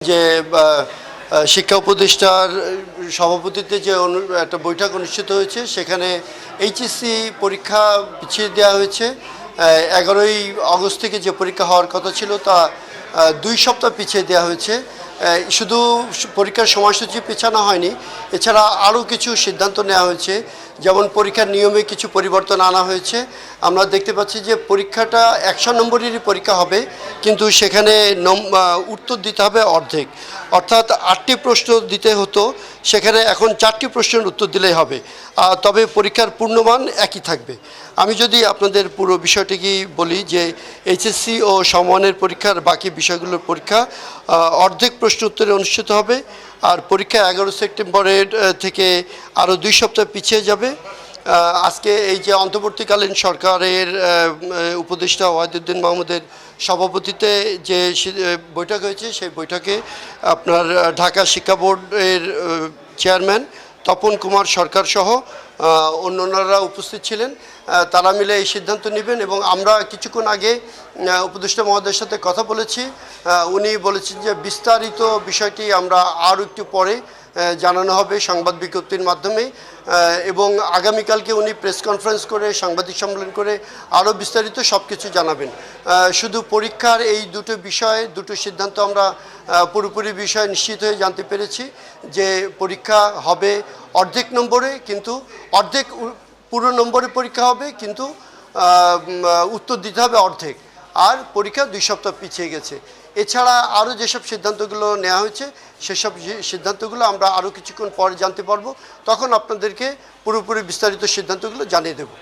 যে শিক্ষা উপদেষ্টার সভাপতিত্বে যে একটা বৈঠক অনুষ্ঠিত হয়েছে সেখানে এইচএসসি পরীক্ষা পিছিয়ে দেওয়া হয়েছে। 11ই আগস্ট থেকে যে পরীক্ষা হওয়ার কথা ছিল তা 2 সপ্তাহ পিছিয়ে দেওয়া হয়েছে। শুধু পরীক্ষার সময়সূচি পেছানো হয়নি, এছাড়া আরও কিছু সিদ্ধান্ত নেওয়া হয়েছে। যেমন পরীক্ষার নিয়মে কিছু পরিবর্তন আনা হয়েছে। আমরা দেখতে পাচ্ছি যে পরীক্ষাটা 100 নম্বরেরই পরীক্ষা হবে, কিন্তু সেখানে উত্তর দিতে হবে অর্ধেক, অর্থাৎ 8টি প্রশ্ন দিতে হতো, সেখানে এখন 4টি প্রশ্নের উত্তর দিলেই হবে। তবে পরীক্ষার পূর্ণমান একই থাকবে। আমি যদি আপনাদের পুরো বিষয়টিকে বলি যে এইচএসসি ও সমমানের পরীক্ষার বাকি বিষয়গুলোর পরীক্ষা অর্ধেক প্রশ্ন উত্তরে অনুষ্ঠিত হবে, আর পরীক্ষা 11 সেপ্টেম্বরের থেকে আরও 2 সপ্তাহ পিছিয়ে যাবে। আজকে এই যে অন্তর্বর্তীকালীন সরকারের উপদেষ্টা ওয়াহিদুদ্দিন মাহমুদের সভাপতিত্বে যে বৈঠক হয়েছে, সেই বৈঠকে আপনার ঢাকা শিক্ষা বোর্ডের চেয়ারম্যান তপন কুমার সরকার সহ অন্যান্যরা উপস্থিত ছিলেন। তারা মিলে এই সিদ্ধান্ত নেবেন এবং আমরা কিছুক্ষণ আগে উপদেষ্টা মহোদয়ের সাথে কথা বলেছি। উনি বলেছেন যে বিস্তারিত বিষয়টি আমরা আরও একটু পরে জানানো হবে সংবাদ বিজ্ঞপ্তির মাধ্যমে, এবং আগামীকালকে উনি প্রেস কনফারেন্স করে সাংবাদিক সম্মেলন করে আরও বিস্তারিত সব কিছু জানাবেন। শুধু পরীক্ষার এই দুটো বিষয়ে দুটো সিদ্ধান্ত আমরা পুরোপুরি বিষয় নিশ্চিত হয়ে জানতে পেরেছি যে পরীক্ষা হবে অর্ধেক নম্বরে, কিন্তু অর্ধেক পুরো নম্বরে পরীক্ষা হবে, কিন্তু উত্তর দিতে হবে অর্ধেক, আর পরীক্ষা 2 সপ্তাহ পিছিয়ে গেছে। এছাড়া আরও যেসব সিদ্ধান্তগুলো নেওয়া হয়েছে সেসব সিদ্ধান্তগুলো আমরা আরও কিছুক্ষণ পরে জানতে পারবো, তখন আপনাদেরকে পুরোপুরি বিস্তারিত সিদ্ধান্তগুলো জানিয়ে দেব।